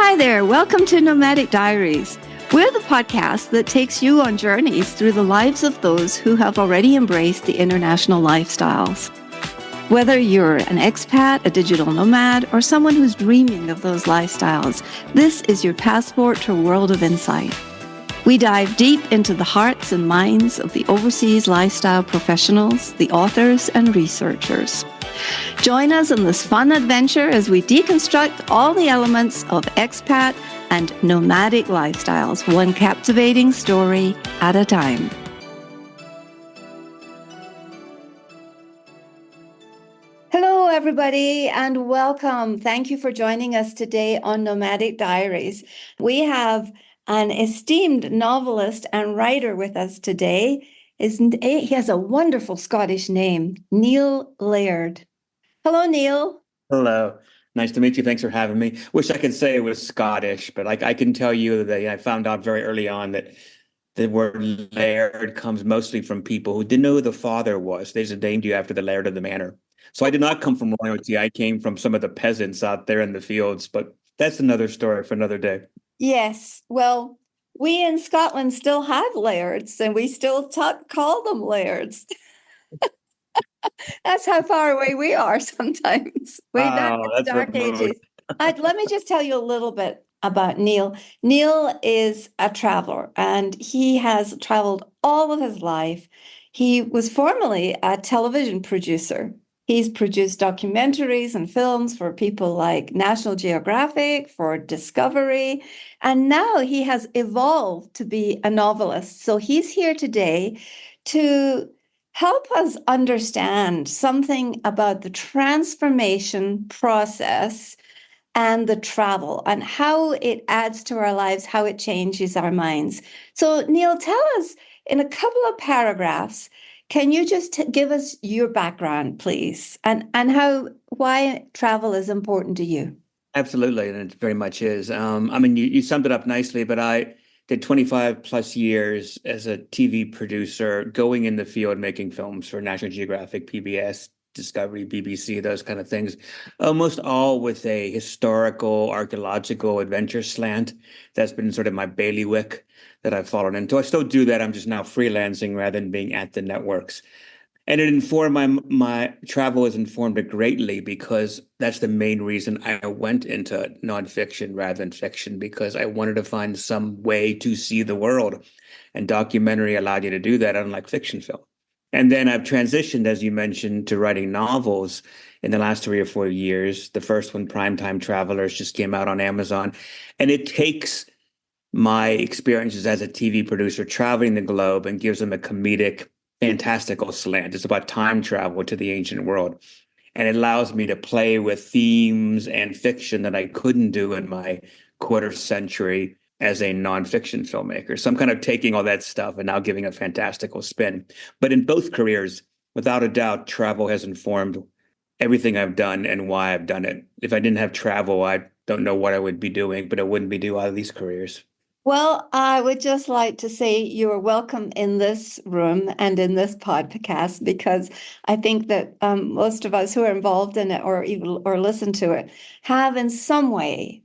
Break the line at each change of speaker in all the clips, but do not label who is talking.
Hi there, welcome to Nomadic Diaries. We're the podcast that takes you on journeys through the lives of those who have already embraced the international lifestyles. Whether you're an expat, a digital nomad, or someone who's dreaming of those lifestyles, this is your passport to a world of insight. We dive deep into the hearts and minds of the overseas lifestyle professionals, the authors, and researchers. Join us in this fun adventure as we deconstruct all the elements of expat and nomadic lifestyles, one captivating story at a time. Hello, everybody, and welcome. Thank you for joining us today on Nomadic Diaries. We have an esteemed novelist and writer with us today. He has a wonderful Scottish name, Neil Laird. Hello, Neil.
Hello. Nice to meet you. Thanks for having me. Wish I could say it was Scottish, but I can tell you that I found out very early on that the word laird comes mostly from people who didn't know who the father was. They just named you after the laird of the manor. So I did not come from royalty. I came from some of the peasants out there in the fields, but that's another story for another day.
Yes, well, we in Scotland still have lairds, and we still call them lairds. That's how far away we are sometimes, way back in the
That's
dark
remote.
ages. Let me just tell you a little bit about Neil. Neil is a traveler, and he has traveled all of his life. He was formerly a television producer. He's produced documentaries and films for people like National Geographic, for Discovery, and now he has evolved to be a novelist. So he's here today to help us understand something about the transformation process and the travel and how it adds to our lives, how it changes our minds. So, Neil, tell us in a couple of paragraphs, can you just give us your background, please, and why travel is important to you?
Absolutely, and it very much is. You summed it up nicely, but I did 25 plus years as a TV producer, going in the field, making films for National Geographic, PBS, Discovery, BBC, those kind of things, almost all with a historical, archaeological adventure slant. That's been sort of my bailiwick that I've fallen into. I still do that. I'm just now freelancing rather than being at the networks. And it informed my travel has informed it greatly because that's the main reason I went into nonfiction rather than fiction, because I wanted to find some way to see the world. And documentary allowed you to do that, unlike fiction film. And then I've transitioned, as you mentioned, to writing novels in the last 3 or 4 years. The first one, Primetime Travelers, just came out on Amazon. And it takes my experiences as a TV producer traveling the globe and gives them a comedic, fantastical slant. It's about time travel to the ancient world. And it allows me to play with themes and fiction that I couldn't do in my quarter century as a nonfiction filmmaker. So I'm kind of taking all that stuff and now giving a fantastical spin. But in both careers, without a doubt, travel has informed everything I've done and why I've done it. If I didn't have travel, I don't know what I would be doing, but I wouldn't be doing either of these careers.
Well, I would just like to say you are welcome in this room and in this podcast, because I think that most of us who are involved in it or listen to it have in some way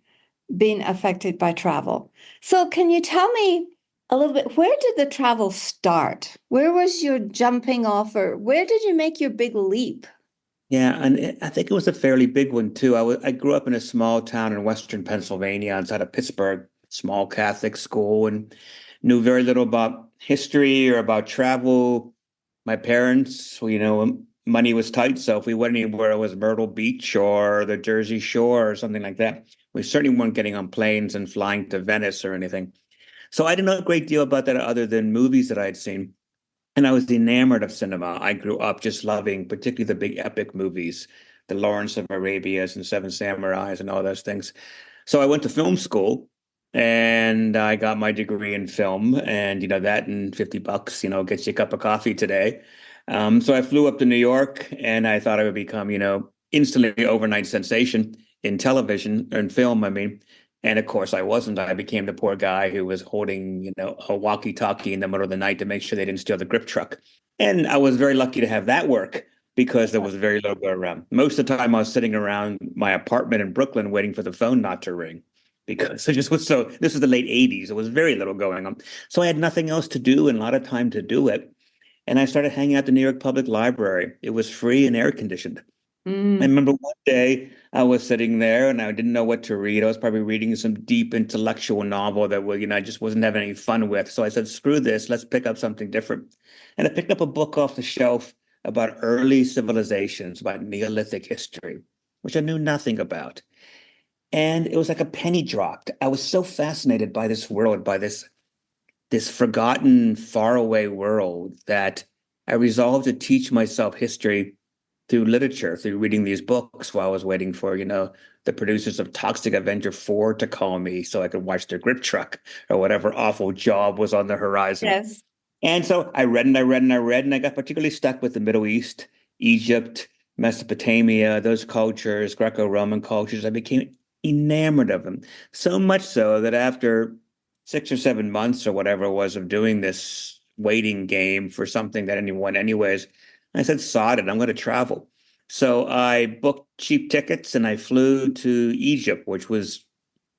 been affected by travel. So can you tell me a little bit, where did the travel start? Where was your jumping off, or where did you make your big leap?
Yeah, and I think it was a fairly big one too. I grew up in a small town in Western Pennsylvania outside of Pittsburgh, small Catholic school, and knew very little about history or about travel. My parents, money was tight, so if we went anywhere, it was Myrtle Beach or the Jersey Shore or something like that. We certainly weren't getting on planes and flying to Venice or anything. So I didn't know a great deal about that other than movies that I'd seen. And I was enamored of cinema. I grew up just loving, particularly the big epic movies, the Lawrence of Arabia's and Seven Samurais and all those things. So I went to film school and I got my degree in film. And, that and $50, gets you a cup of coffee today. So I flew up to New York and I thought I would become, instantly overnight sensation in television and film. And of course, I wasn't. I became the poor guy who was holding, a walkie-talkie in the middle of the night to make sure they didn't steal the grip truck. And I was very lucky to have that work because there was very little go around. Most of the time, I was sitting around my apartment in Brooklyn waiting for the phone not to ring. because it just was so, this was the late 80s. There was very little going on. So I had nothing else to do and a lot of time to do it. And I started hanging out at the New York Public Library. It was free and air conditioned. I
Mm.
remember one day I was sitting there and I didn't know what to read. I was probably reading some deep intellectual novel that I just wasn't having any fun with. So I said, screw this, let's pick up something different. And I picked up a book off the shelf about early civilizations, about Neolithic history, which I knew nothing about. And it was like a penny dropped. I was so fascinated by this world, by this forgotten, faraway world that I resolved to teach myself history through literature, through reading these books while I was waiting for, the producers of Toxic Avenger 4 to call me so I could watch their grip truck or whatever awful job was on the horizon.
Yes.
And so I read and I read and I read, and I got particularly stuck with the Middle East, Egypt, Mesopotamia, those cultures, Greco-Roman cultures. I became enamored of them. So much so that after 6 or 7 months or whatever it was of doing this waiting game for something that anyone, anyways, I said, sod it, I'm going to travel. So I booked cheap tickets and I flew to Egypt, which was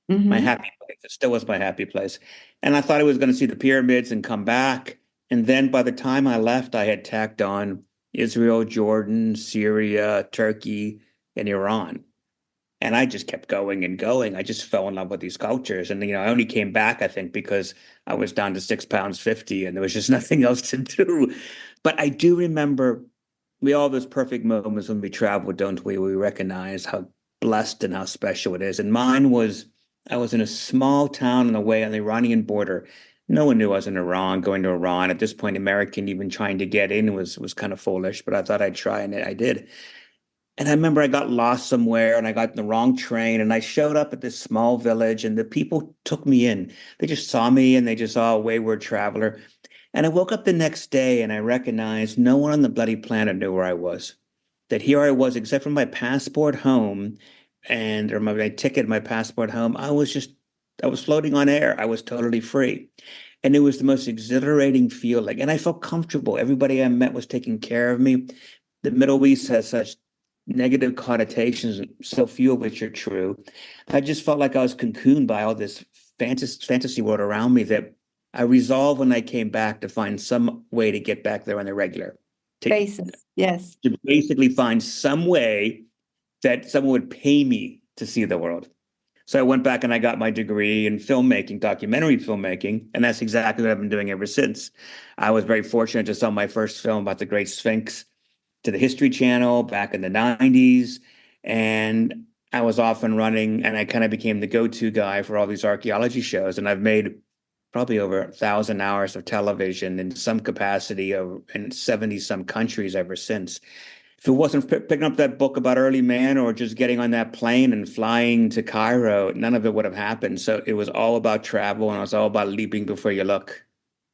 my
Hmm.
happy place. It still was my happy place. And I thought I was going to see the pyramids and come back. And then by the time I left, I had tacked on Israel, Jordan, Syria, Turkey, and Iran. And I just kept going and going. I just fell in love with these cultures. And, I only came back, I think, because I was down to 6 pounds 50 and there was just nothing else to do. But I do remember we all have those perfect moments when we travel, don't we? We recognize how blessed and how special it is. And mine was, I was in a small town on the way on the Iranian border. No one knew I was in Iran, going to Iran. At this point, American even trying to get in was kind of foolish, but I thought I'd try and I did. And I remember I got lost somewhere and I got in the wrong train and I showed up at this small village and the people took me in. They just saw me and they just saw a wayward traveler. And I woke up the next day and I recognized no one on the bloody planet knew where I was. That here I was, except for my passport home and or my ticket, my passport home, I was floating on air. I was totally free. And it was the most exhilarating feeling. And I felt comfortable. Everybody I met was taking care of me. The Middle East has such negative connotations, so few of which are true. I just felt like I was cocooned by all this fantasy world around me that I resolved when I came back to find some way to get back there on the regular, to,
Basis. Yes.
to basically find some way that someone would pay me to see the world. So I went back and I got my degree in filmmaking, documentary filmmaking, and that's exactly what I've been doing ever since. I was very fortunate to sell my first film about the Great Sphinx to the History Channel back in the 90s. And I was off and running, and I kind of became the go-to guy for all these archaeology shows. And I've made probably over 1,000 hours of television in some capacity in 70 some countries ever since. If it wasn't picking up that book about early man or just getting on that plane and flying to Cairo, none of it would have happened. So it was all about travel and it was all about leaping before you look.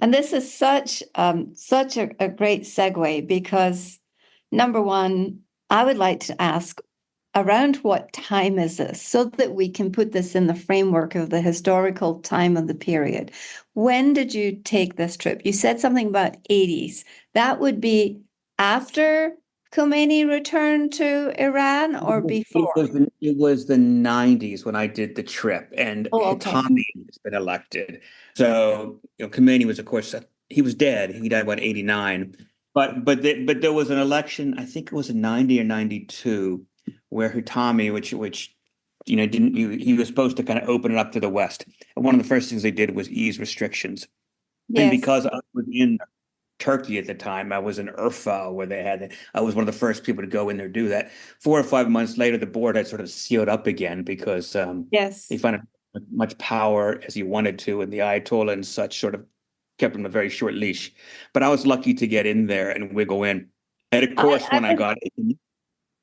And this is such a great segue because number one, I would like to ask around what time is this so that we can put this in the framework of the historical time of the period. When did you take this trip? You said something about 80s. That would be after Khomeini returned to Iran or before?
It was the 90s when I did the trip, and
Oh, okay.
Hitami has been elected. So, Khomeini was, of course, he was dead. He died about 89. But there was an election, I think it was in 90 or 92, where Hitami, which didn't he was supposed to kind of open it up to the West. And one of the first things they did was ease restrictions. And
Yes.
because I was in Turkey at the time. I was in Urfa where I was one of the first people to go in there do that. 4 or 5 months later, the board had sort of sealed up again because he
Yes.
found as much power as he wanted to, and the Ayatollah and such sort of kept him a very short leash. But I was lucky to get in there and wiggle in. And of course,
I
when I
was
got in,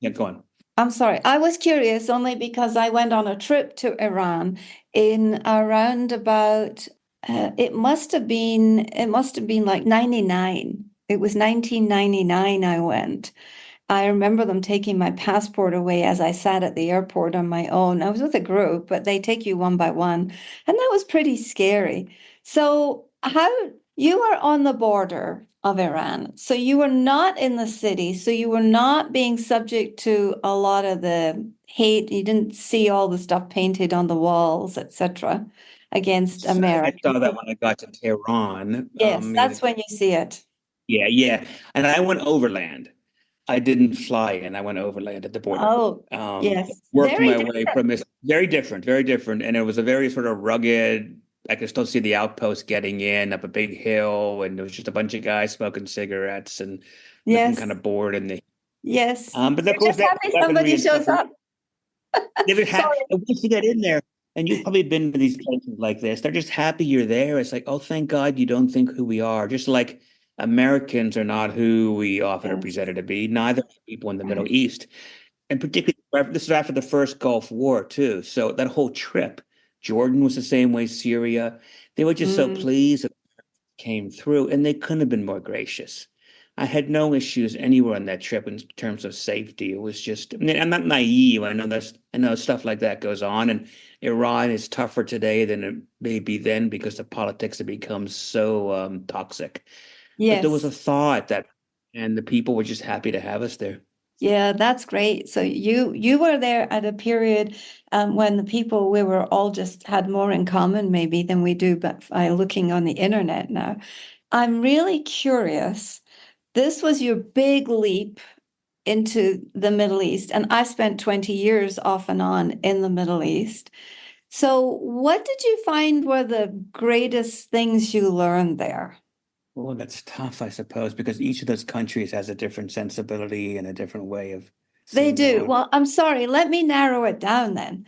yeah, go on.
I'm sorry. I was curious only because I went on a trip to Iran in around about it must have been like 99. It was 1999 I went. I remember them taking my passport away as I sat at the airport on my own. I was with a group, but they take you one by one, and that was pretty scary. So, how you are on the border. of Iran. So you were not in the city, so you were not being subject to a lot of the hate. You didn't see all the stuff painted on the walls, etc., against
So I
Americans.
saw that when I got to Tehran.
Yes, that's when you see it.
Yeah, yeah. And I went overland. I didn't fly in. I went overland at the border.
Oh,
Um,
yes.
Worked
Very
my way
different.
from this very different, very different. And it was a very sort of rugged, I could still see the outpost getting in up a big hill, and there was just a bunch of guys smoking cigarettes and looking kind
Yes,
of bored in the
yes.
but of
You're
course
just
that
happy
weaponry
somebody
and stuff
shows up.
never had
Sorry.
and once you get in there and you've probably been to these places like this, they're just happy you're there. It's like, oh, thank God you don't think who we are. Just like Americans are not who we often are
Yes.
presented to be, neither are people in the Middle
Right.
East. And particularly, this is after the first Gulf War, too. So that whole trip, Jordan was the same way, Syria. They were just so
Mm,
pleased it came through, and they couldn't have been more gracious. I had no issues anywhere on that trip in terms of safety. It was just, I mean, I'm not naive. I know stuff like that goes on, and Iran is tougher today than it may be then because the politics have become so toxic. But there was a
yes.
thought that, and the people were just happy to have us there.
Yeah, that's great. So you were there at a period when the people we were all just had more in common maybe than we do, but by looking on the internet now. I'm really curious. This was your big leap into the Middle East, and I spent 20 years off and on in the Middle East. So, what did you find were the greatest things you learned there?
Well, that's tough, I suppose, because each of those countries has a different sensibility and a different way of
They
seeing the
do.
world.
Well, I'm sorry, let me narrow it down then.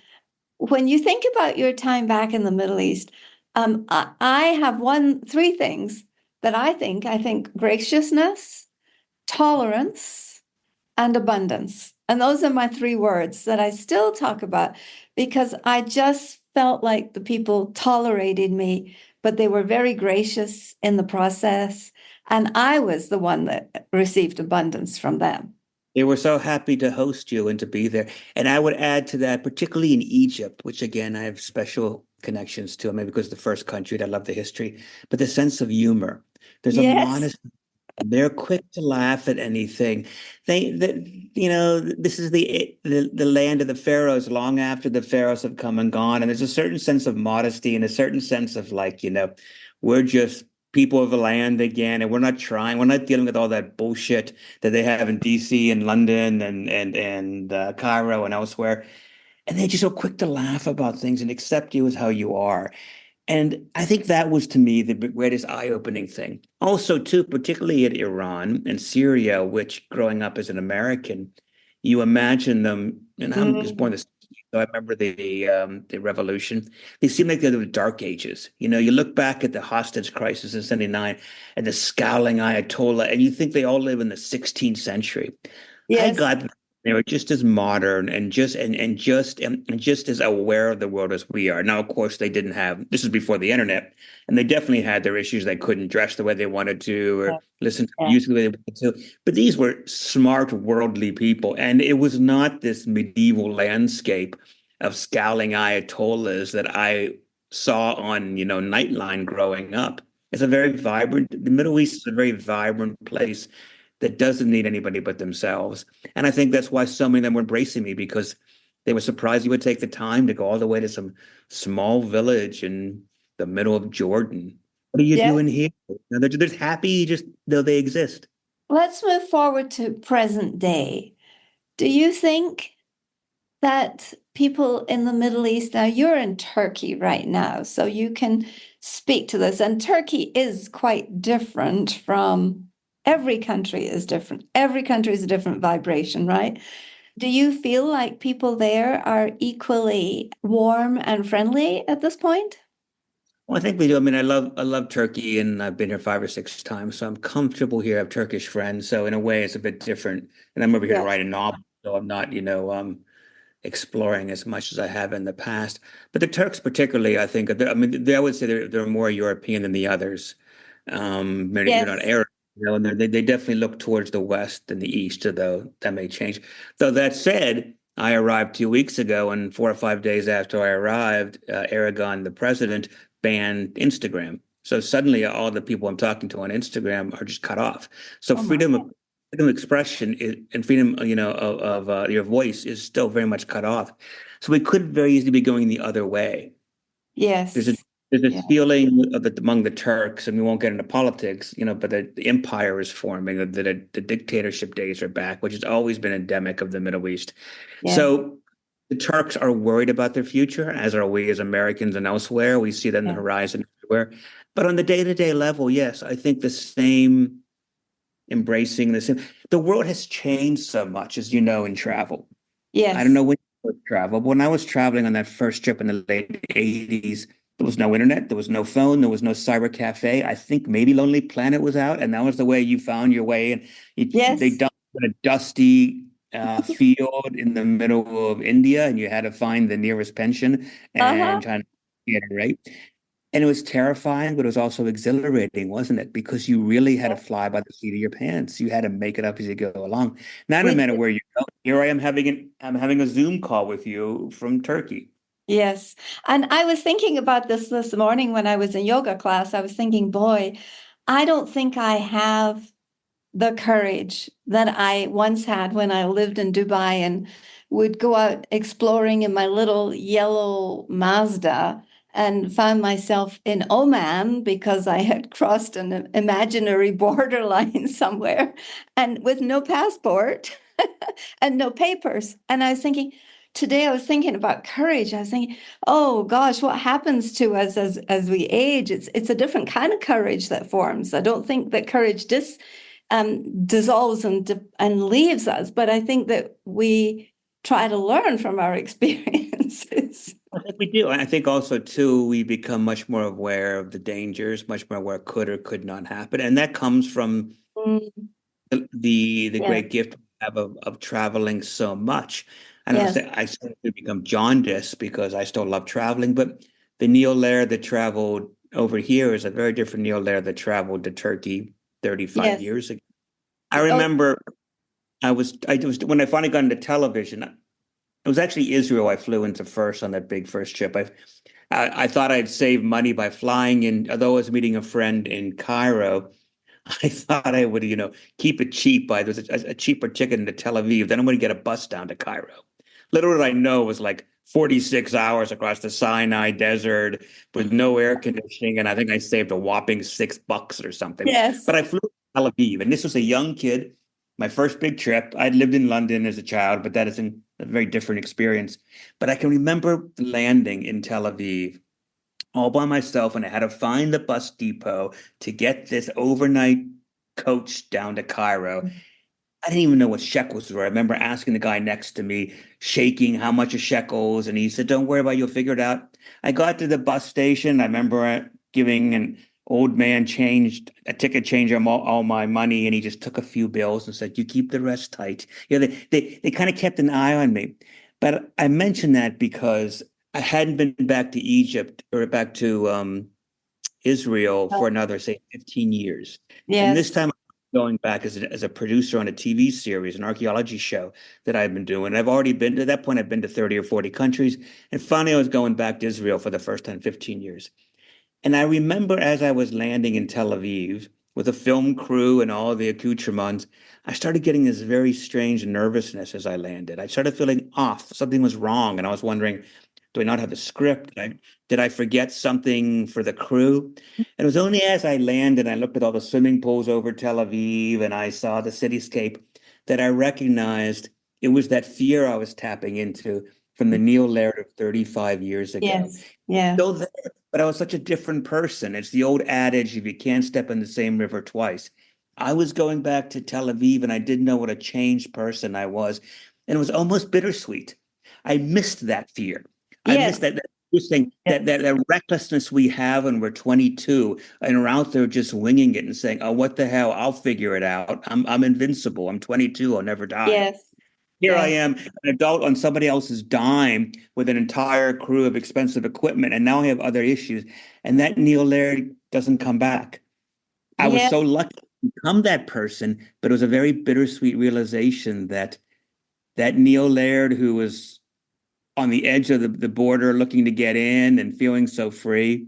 When you think about your time back in the Middle East, I have three things that I think graciousness, tolerance, and abundance. And those are my three words that I still talk about because I just felt like the people tolerated me, but they were very gracious in the process. And I was the one that received abundance from them.
They were so happy to host you and to be there. And I would add to that, particularly in Egypt, which again, I have special connections to, maybe because it's the first country that I love the history, but the sense of humor. There's a
Yes,
modest, they're quick to laugh at anything. This is the land of the pharaohs long after the pharaohs have come and gone. And there's a certain sense of modesty and a certain sense of like, we're just people of the land again, and we're not dealing with all that bullshit that they have in DC and London and Cairo and elsewhere. And they're just so quick to laugh about things and accept you as how you are. And I think that was to me the greatest eye-opening thing. Also, too, particularly at Iran and Syria, which growing up as an American, you imagine them, and I was born
mm,
this, so I remember the revolution. They seem like they're the dark ages. You look back at the hostage crisis in '79 and the scowling Ayatollah, and you think they all live in the 16th century. I
yes,
got they were just as modern and just as aware of the world as we are. Now, of course, they didn't have this is before the internet, and they definitely had their issues. They couldn't dress the way they wanted to
yeah,
or listen to
yeah,
music the way they wanted to. But these were smart, worldly people, and it was not this medieval landscape of scowling ayatollahs that I saw on, Nightline growing up. The Middle East is a very vibrant place that doesn't need anybody but themselves. And I think that's why so many of them were embracing me because they were surprised you would take the time to go all the way to some small village in the middle of Jordan. What are you
yes.
doing here? They're just happy just though they exist.
Let's move forward to present day. Do you think that people in the Middle East, now you're in Turkey right now, so you can speak to this. And Turkey is quite different from every country is different. Every country is a different vibration, right? Do you feel like people there are equally warm and friendly at this point?
Well, I think we do. I mean, I love Turkey and I've been here 5 or 6 times, so I'm comfortable here. I have Turkish friends. So in a way it's a bit different. And I'm over here to
Yes.
write a novel. So I'm not, exploring as much as I have in the past. But the Turks, particularly, I think, I mean, I would say they're more European than the others. Maybe you're not
Yes.
Arab, and they definitely look towards the West and the East, though that may change. Though that said, I arrived 2 weeks ago, and 4 or 5 days after I arrived, Aragon, the president, banned Instagram. So suddenly all the people I'm talking to on Instagram are just cut off. So
Oh my God.
freedom of expression and freedom, of your voice is still very much cut off. So we could very easily be going the other way. There's a
Yes.
there's
Yeah.
this feeling of it among the Turks, and we won't get into politics, but the empire is forming, the dictatorship days are back, which has always been endemic of the Middle East.
Yes.
So the Turks are worried about their future, as are we as Americans and elsewhere. We see that in the
Yeah.
horizon everywhere. But on the day-to-day level, yes, I think the same embracing the same. The world has changed so much, as you know, in travel. I don't
Yes.
know when you first traveled. When I was traveling on that first trip in the late 80s, there was no internet, there was no phone, there was no cyber cafe. I think maybe Lonely Planet was out, and that was the way you found your way. And they
Yes.
dumped you in a dusty field in the middle of India, and you had to find the nearest pension
Uh-huh.
and try to get it right. And it was terrifying, but it was also exhilarating, wasn't it? Because you really had to
Yeah.
fly by the seat of your pants. You had to make it up as you go along. Now, no
We
matter
did.
where you go, here I am I'm having a Zoom call with you from Turkey.
Yes. And I was thinking about this morning when I was in yoga class. I was thinking, boy, I don't think I have the courage that I once had when I lived in Dubai and would go out exploring in my little yellow Mazda and found myself in Oman because I had crossed an imaginary borderline somewhere and with no passport and no papers. And I was thinking, today I was thinking about courage. I was thinking, oh gosh, what happens to us as we age? It's a different kind of courage that forms. I don't think that courage dissolves and leaves us. But I think that we try to learn from our experiences.
I think we do. And I think also, too, we become much more aware of the dangers, much more aware could or could not happen. And that comes from
Mm,
the
yes,
great gift we have of traveling so much. I don't
yes,
say I certainly become jaundiced because I still love traveling, but the Neil Laird that traveled over here is a very different Neil Laird that traveled to Turkey 35
yes.
years ago. I
Oh,
remember I was when I finally got into television, it was actually Israel I flew into first on that big first trip. I thought I'd save money by flying in, although I was meeting a friend in Cairo. I thought I would, keep it cheap. There's a cheaper ticket into Tel Aviv. Then I'm going to get a bus down to Cairo. Little did I know it was like 46 hours across the Sinai Desert with no air conditioning, and I think I saved a whopping $6 or something.
yes,
But I flew to Tel Aviv, and this was a young kid, my first big trip. I'd lived in London as a child, but that is a very different experience. But I can remember landing in Tel Aviv all by myself, and I had to find the bus depot to get this overnight coach down to Cairo. I didn't even know what shekels were. I remember asking the guy next to me, shaking how much a shekels, and he said, "Don't worry about it, you'll figure it out." I got to the bus station. I remember giving an old man changed a ticket changer all my money, and he just took a few bills and said, "You keep the rest tight." They kind of kept an eye on me. But I mentioned that because I hadn't been back to Egypt or back to Israel for another, say, 15 years. And this
yes,
time I'm going back as a producer on a TV series, an archaeology show that I've been doing. I've already been to that point, I've been to 30 or 40 countries. And finally, I was going back to Israel for the first time in 15 years. And I remember as I was landing in Tel Aviv with a film crew and all the accoutrements, I started getting this very strange nervousness as I landed. I started feeling off. Something was wrong. And I was wondering, do I not have a script? Did I forget something for the crew? And it was only as I landed, I looked at all the swimming pools over Tel Aviv and I saw the cityscape that I recognized it was that fear I was tapping into from the Neil Laird of 35 years ago.
yes, yeah,
Still there, but I was such a different person. It's the old adage, if you can't step in the same river twice. I was going back to Tel Aviv and I didn't know what a changed person I was. And it was almost bittersweet. I missed that fear. I
yes,
missed that thing,
yes,
that recklessness we have when we're 22 and we're out there just winging it and saying, "Oh, what the hell? I'll figure it out. I'm invincible. I'm 22. I'll never die."
yes,
Here I
yes,
am, an adult on somebody else's dime with an entire crew of expensive equipment, and now I have other issues. And that Neil Laird doesn't come back. I was so
yes,
lucky to become that person, but it was a very bittersweet realization that that Neil Laird, who was on the edge of the border looking to get in and feeling so free,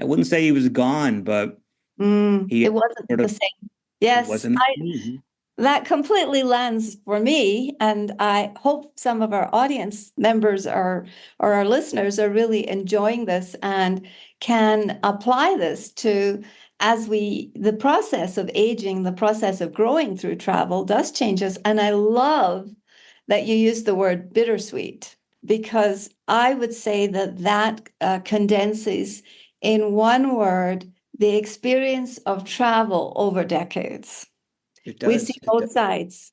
I wouldn't say he was gone, but he
It wasn't
sort
the
of
same. Yes,
wasn't. Mhm.
that completely lands for me, and I hope some of our audience members are or our listeners are really enjoying this and can apply this to as we the process of aging, the process of growing through travel does change us. And I love that you use the word bittersweet because I would say that condenses in one word the experience of travel over decades.
It
We've seen
does. It does.
both sides.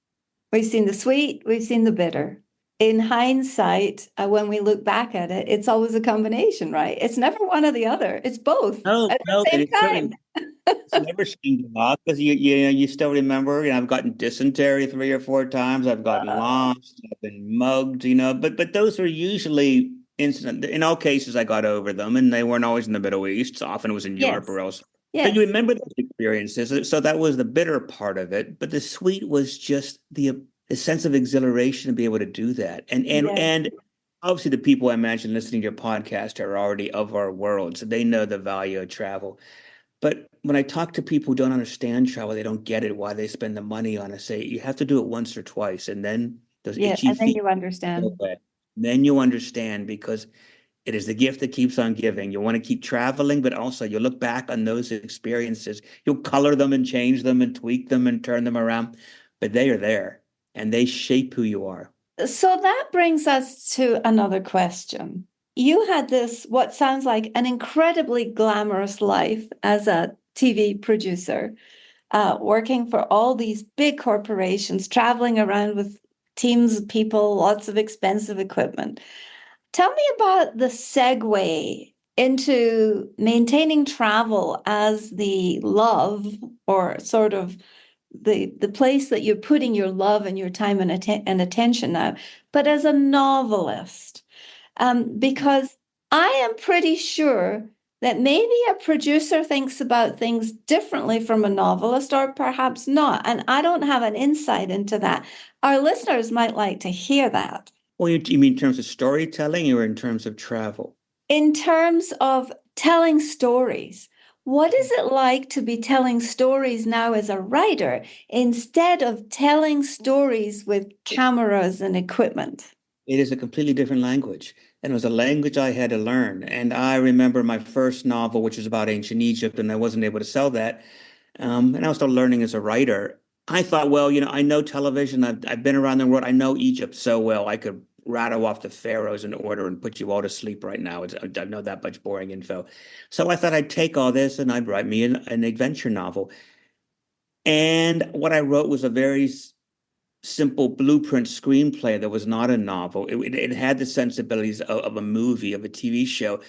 We've seen the sweet, we've seen the bitter. In hindsight, when we look back at it, it's always a combination, right? It's never one or the other. It's both
No,
at
no,
the
and
same
it certainly
time.
it's never seemed a lot because you still remember. I've gotten dysentery 3 or 4 times. I've gotten lost. I've been mugged. But those were usually incident. In all cases, I got over them, and they weren't always in the Middle East. So often it was in Europe or
Yes,
else. So you
yes,
remember those experiences. So that was the bitter part of it. But the sweet was just the sense of exhilaration to be able to do that.
yes,
And obviously the people I imagine listening to your podcast are already of our world, so they know the value of travel. But when I talk to people who don't understand travel, they don't get it, why they spend the money on it. Say you have to do it once or twice, and then those
yeah.
itchy
And then
feet
you
go
understand.
away. Then you understand because it is the gift that keeps on giving. You want to keep traveling, but also you look back on those experiences. You'll color them and change them and tweak them and turn them around, but they are there and they shape who you are.
So that brings us to another question. You had this, what sounds like an incredibly glamorous life as a TV producer, working for all these big corporations, traveling around with teams of people, lots of expensive equipment. Tell me about the segue into maintaining travel as the love or sort of the place that you're putting your love and your time and attention now, but as a novelist, because I am pretty sure that maybe a producer thinks about things differently from a novelist, or perhaps not. And I don't have an insight into that. Our listeners might like to hear that.
Well, you mean in terms of storytelling or in terms of travel?
In terms of telling stories, what is it like to be telling stories now as a writer instead of telling stories with cameras and equipment?
It is a completely different language. And it was a language I had to learn. And I remember my first novel, which was about ancient Egypt, and I wasn't able to sell that. And I was still learning as a writer. I thought, well, I know television. I've been around the world. I know Egypt so well. I could rattle off the pharaohs in order and put you all to sleep right now. I know that much boring info. So I thought I'd take all this and I'd write me an adventure novel. And what I wrote was a very simple blueprint screenplay that was not a novel. It had the sensibilities of a movie, of a TV show,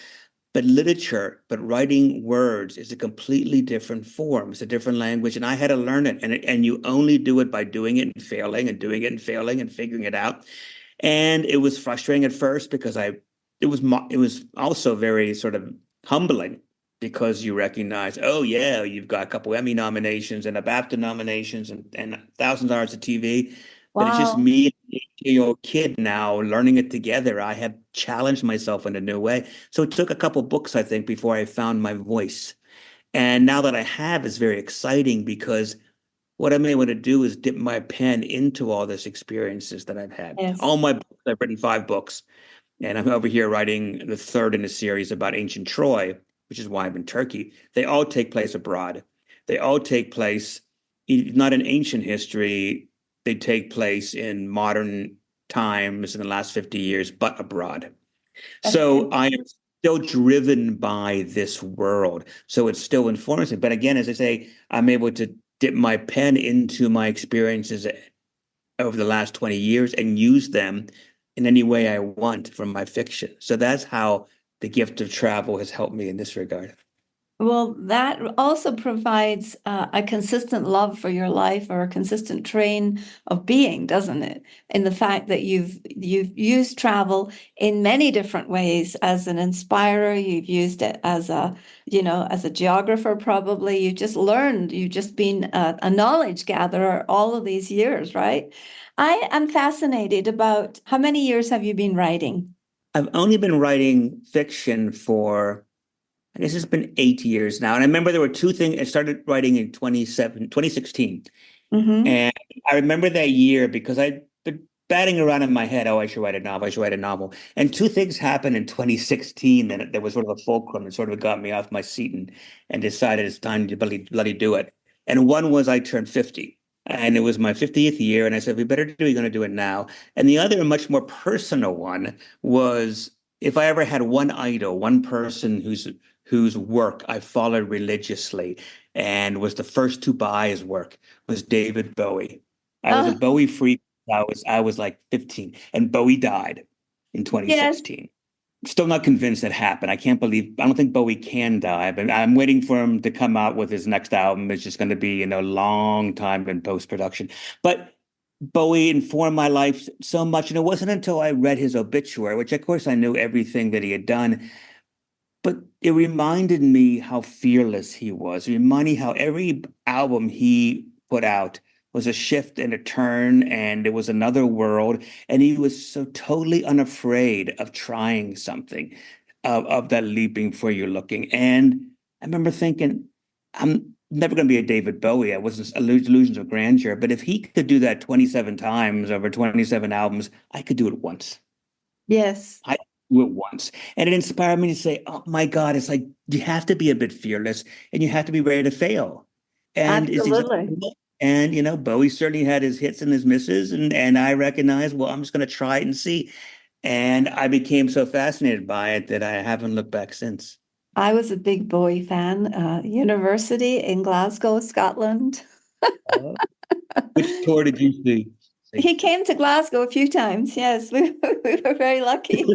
but literature, but writing words is a completely different form. It's a different language, and I had to learn it. And you only do it by doing it and failing and doing it and failing and figuring it out. And it was frustrating at first because it was also very sort of humbling because you recognize, oh yeah, you've got a couple Emmy nominations and a BAFTA nominations and thousands of hours of TV, but it's just
Wow.
me and an 18-year-old kid now learning it together. I have challenged myself in a new way. So it took a couple books, I think, before I found my voice. And now that I have, it's very exciting because what I'm able to do is dip my pen into all these experiences that I've had.
Yes.
All my books, I've written 5 books, and I'm over here writing the third in a series about ancient Troy, which is why I'm in Turkey. They all take place abroad. They all take place not in ancient history. They take place in modern times in the last 50 years, but abroad.
Okay.
So I am still driven by this world. So it still informs me. But again, as I say, I'm able to dip my pen into my experiences over the last 20 years and use them in any way I want from my fiction. So that's how the gift of travel has helped me in this regard.
Well, that also provides a consistent love for your life or a consistent train of being, doesn't it? In the fact that you've used travel in many different ways as an inspirer, you've used it as as a geographer, probably. You've just learned, you've just been a knowledge gatherer all of these years, right? I am fascinated about how many years have you been writing?
I've only been writing fiction for This has been 8 years now. And I remember there were two things. I started writing in 2016.
Hmm.
And I remember that year because I'd been batting around in my head, oh, I should write a novel, I should write a novel. And two things happened in 2016 that there was sort of a fulcrum that sort of got me off my seat and decided it's time to bloody do it. And one was I turned 50. And it was my 50th year. And I said, we better do, we're going to do it now. And the other, much more personal one was if I ever had one idol, one person whose work I followed religiously and was the first to buy his work was David Bowie. I was a
Oh,
Bowie freak. I was like 15, and Bowie died in
yes.
2016. Still not convinced it happened. I don't think Bowie can die, but I'm waiting for him to come out with his next album. It's just going to be, long time in post-production. But Bowie informed my life so much, and it wasn't until I read his obituary, which of course I knew everything that he had done, but it reminded me how fearless he was. It reminded me how every album he put out was a shift and a turn, and it was another world. And he was so totally unafraid of trying something, of that leaping for you looking. And I remember thinking, I'm never going to be a David Bowie. I wasn't illusions of grandeur. But if he could do that 27 times over 27 albums, I could do it once.
Yes,
I do it once. And it inspired me to say, oh my God, it's like you have to be a bit fearless and you have to be ready to fail. And it's
absolutely.
exactly that. And Bowie certainly had his hits and his misses, and I recognized, well, I'm just going to try it and see. And I became so fascinated by it that I haven't looked back since.
I was a big Bowie fan, university in Glasgow, Scotland.
Uh, which tour did you see?
He came to Glasgow a few times. Yes, we were very lucky.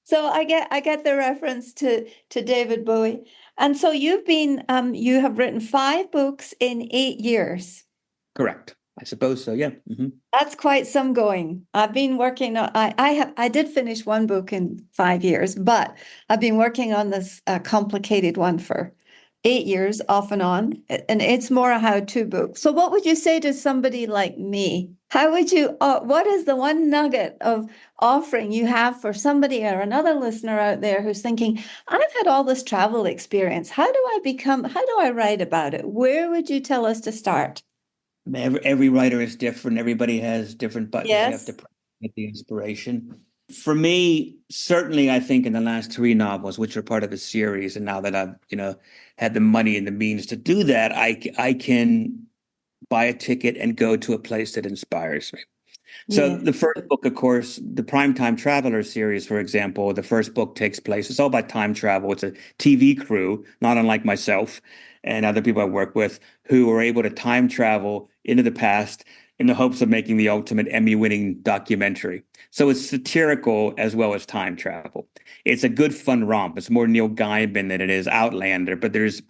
So I get the reference to David Bowie. And so you have written 5 books in 8 years.
Correct. I suppose so. Yeah.
That's quite some going. I've been working on, I did finish one book in 5 years, but I've been working on this complicated one for 8 years off and on. And it's more a how-to book. So what would you say to somebody like me? What is the one nugget of offering you have for somebody or another listener out there who's thinking, I've had all this travel experience. How do I write about it? Where would you tell us to start?
Every writer is different. Everybody has different buttons they have to
Yes.
press to get the inspiration. For me, certainly, I think in the last three novels, which are part of a series, and now that I've, had the money and the means to do that, I can buy a ticket and go to a place that inspires me. So
Yes.
the first book, of course, the Primetime Traveler series, for example, the first book takes place. It's all about time travel. It's a TV crew, not unlike myself and other people I work with, who are able to time travel into the past in the hopes of making the ultimate Emmy-winning documentary. So it's satirical as well as time travel. It's a good fun romp. It's more Neil Gaiman than it is Outlander, but there is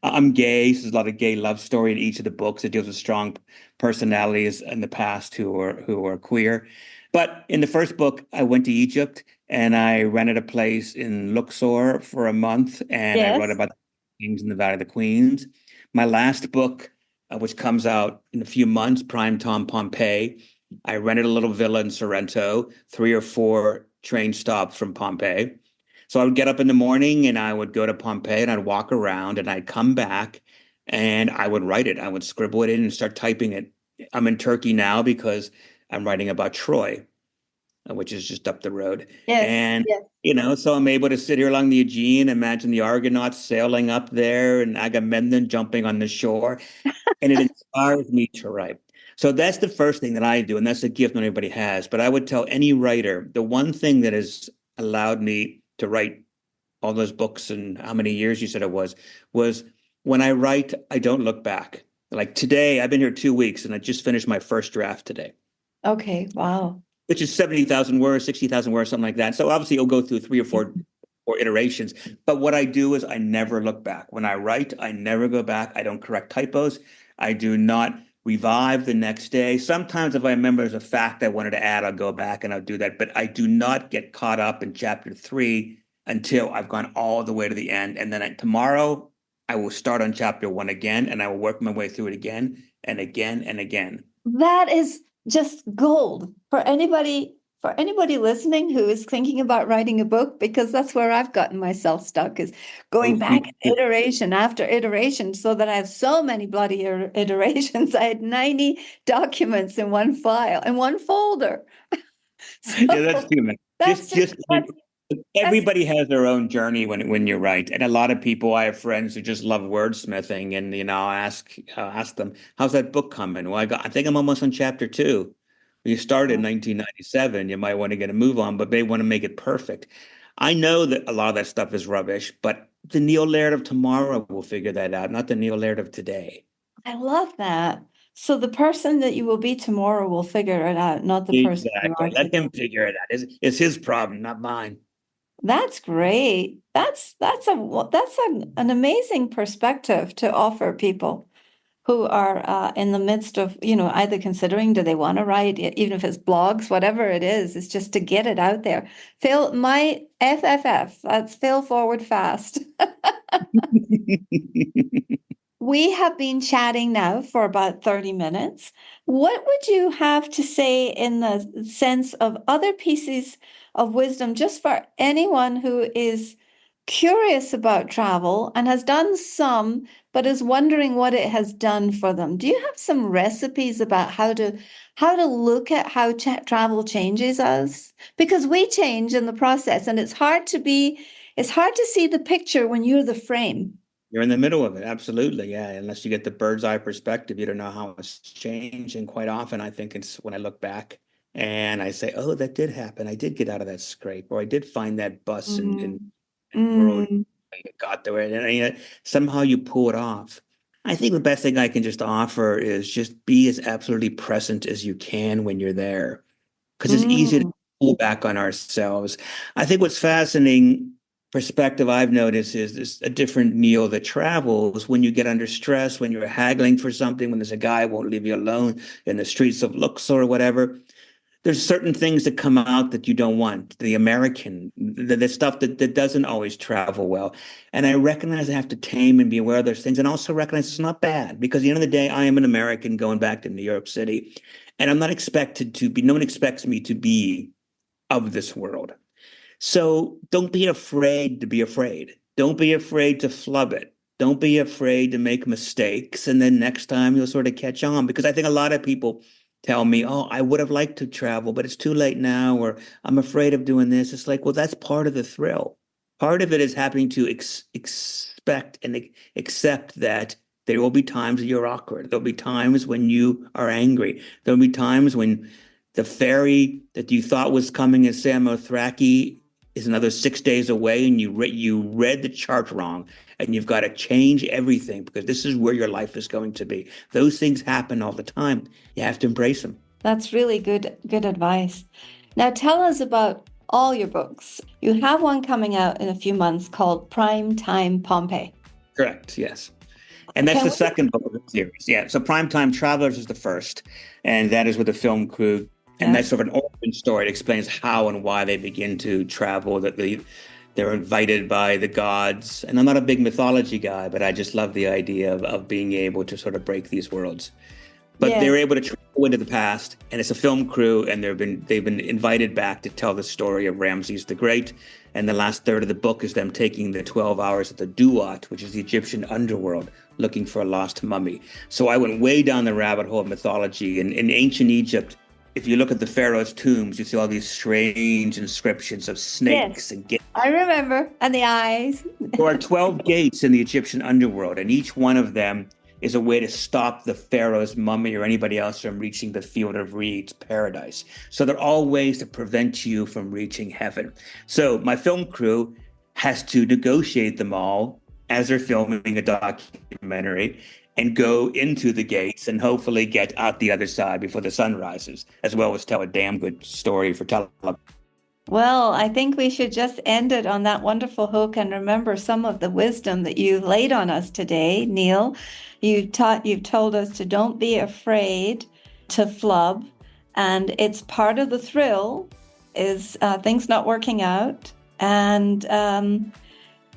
I'm gay. So there's a lot of gay love story in each of the books. It deals with strong personalities in the past who are queer. But in the first book, I went to Egypt and I rented a place in Luxor for a month, and I wrote
Yes.
about the kings in the Valley of the Queens. My last book, which comes out in a few months, Prime Time Pompeii. I rented a little villa in Sorrento, 3 or 4 train stops from Pompeii. So I would get up in the morning and I would go to Pompeii and I'd walk around and I'd come back and I would write it. I would scribble it in and start typing it. I'm in Turkey now because I'm writing about Troy, which is just up the road.
Yes.
And,
Yes.
so I'm able to sit here along the Aegean, imagine the Argonauts sailing up there and Agamemnon jumping on the shore. And it inspires me to write. So that's the first thing that I do. And that's a gift not everybody has. But I would tell any writer the one thing that has allowed me to write all those books and how many years you said it was when I write, I don't look back. Like today, I've been here 2 weeks and I just finished my first draft today,
Okay. Wow.
which is 70,000 words, 60,000 words, something like that. So obviously it'll go through three or four iterations. But what I do is I never look back. When I write, I never go back. I don't correct typos. I do not revive the next day. Sometimes if I remember there's a fact I wanted to add, I'll go back and I'll do that. But I do not get caught up in chapter 3 until I've gone all the way to the end. And then tomorrow I will start on chapter 1 again and I will work my way through it again and again and again.
That is just gold for for anybody listening who is thinking about writing a book, because that's where I've gotten myself stuck, is going back iteration after iteration, so that I have so many bloody iterations. I had 90 documents in one file, in one folder.
Yeah, that's
So
human.
that's just that's
Everybody has their own journey when you write, and a lot of people. I have friends who just love wordsmithing, and I'll ask them, "How's that book coming?" Well, I think I'm almost on chapter two. You started in 1997. You might want to get a move on, but they want to make it perfect. I know that a lot of that stuff is rubbish, but the Neil Laird of tomorrow will figure that out, not the Neil Laird of today.
I love that. So the person that you will be tomorrow will figure it out, not the person you
Exactly.
are
Let
today.
him figure it out. It's his problem, not mine.
That's great. That's an amazing perspective to offer people who are in the midst of, either considering, do they want to write, even if it's blogs, whatever it is, it's just to get it out there. Fail my FFF, that's fail forward fast. We have been chatting now for about 30 minutes. What would you have to say in the sense of other pieces of wisdom, just for anyone who is curious about travel and has done some, but is wondering what it has done for them? Do you have some recipes about how to look at how travel changes us? Because we change in the process, and it's hard to see the picture when you're the frame.
You're in the middle of it. Absolutely. Yeah. Unless you get the bird's eye perspective, you don't know how it's changed. And quite often, I think it's when I look back and I say, oh, that did happen. I did get out of that scrape, or I did find that bus
Mm,
in the road.
mm,
I got there. And somehow you pull it off. I think the best thing I can just offer is just be as absolutely present as you can when you're there, because it's easy to
mm,
pull back on ourselves. I think what's fascinating perspective I've noticed is this a different Neil that travels when you get under stress, when you're haggling for something, when there's a guy who won't leave you alone in the streets of Luxor or whatever. There's certain things that come out that you don't want. The American, the stuff that doesn't always travel well. And I recognize I have to tame and be aware of those things, and also recognize it's not bad, because at the end of the day, I am an American going back to New York City. And I'm not expected to be, no one expects me to be of this world. So don't be afraid to be afraid. Don't be afraid to flub it. Don't be afraid to make mistakes. And then next time you'll sort of catch on. Because I think a lot of people tell me, oh, I would have liked to travel, but it's too late now, or I'm afraid of doing this. It's like, well, that's part of the thrill. Part of it is having to expect and accept that there will be times that you're awkward. There'll be times when you are angry. There'll be times when the ferry that you thought was coming in Samothraki is another 6 days away, and you read the chart wrong, and you've got to change everything because this is where your life is going to be. Those things happen all the time. You have to embrace them.
that's really good advice. Now tell us about all your books. You have one coming out in a few months called Prime Time Pompeii.
Correct. Yes. And that's
Can
the
we?
second book of the series. Yeah. So Primetime Travelers is the first, and that is with a film crew. And
Yeah.
that's sort of an origin story. It explains how and why they begin to travel, that they're invited by the gods. And I'm not a big mythology guy, but I just love the idea of being able to sort of break these worlds. But
Yeah.
they're able to travel into the past, and it's a film crew, and they've been invited back to tell the story of Ramses the Great. And the last third of the book is them taking the 12 hours at the Duat, which is the Egyptian underworld, looking for a lost mummy. So I went way down the rabbit hole of mythology. In ancient Egypt, if you look at the pharaoh's tombs, you see all these strange inscriptions of
Yes.
snakes and gates.
I remember. And the eyes.
There are 12 gates in the Egyptian underworld, and each one of them is a way to stop the pharaoh's mummy or anybody else from reaching the field of reeds, paradise. So they're all ways to prevent you from reaching heaven. So my film crew has to negotiate them all as they're filming a documentary and go into the gates and hopefully get out the other side before the sun rises, as well as tell a damn good story for television.
Well, I think we should just end it on that wonderful hook and remember some of the wisdom that you've laid on us today, Neil. You've told us to don't be afraid to flub, and it's part of the thrill is things not working out, and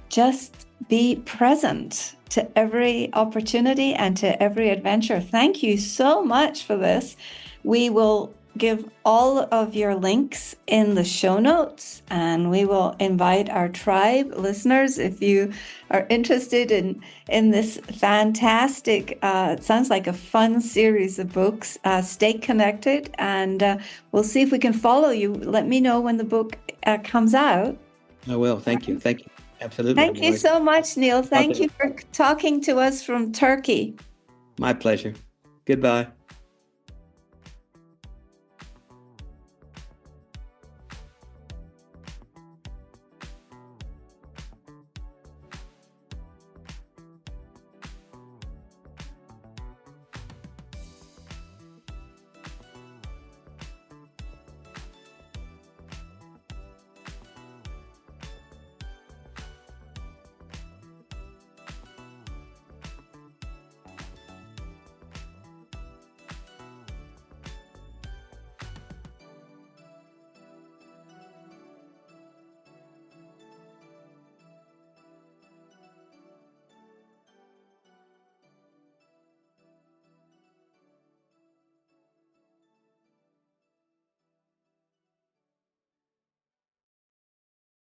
just be present to every opportunity and to every adventure. Thank you so much for this. We will give all of your links in the show notes, and we will invite our tribe listeners, if you are interested in this fantastic, it sounds like a fun series of books. Stay connected, and we'll see if we can follow you. Let me know when the book comes out.
I will. Thank you. Thank you. Absolutely.
Thank you so much, Neil. Thank you for talking to us from Turkey.
My pleasure. Goodbye.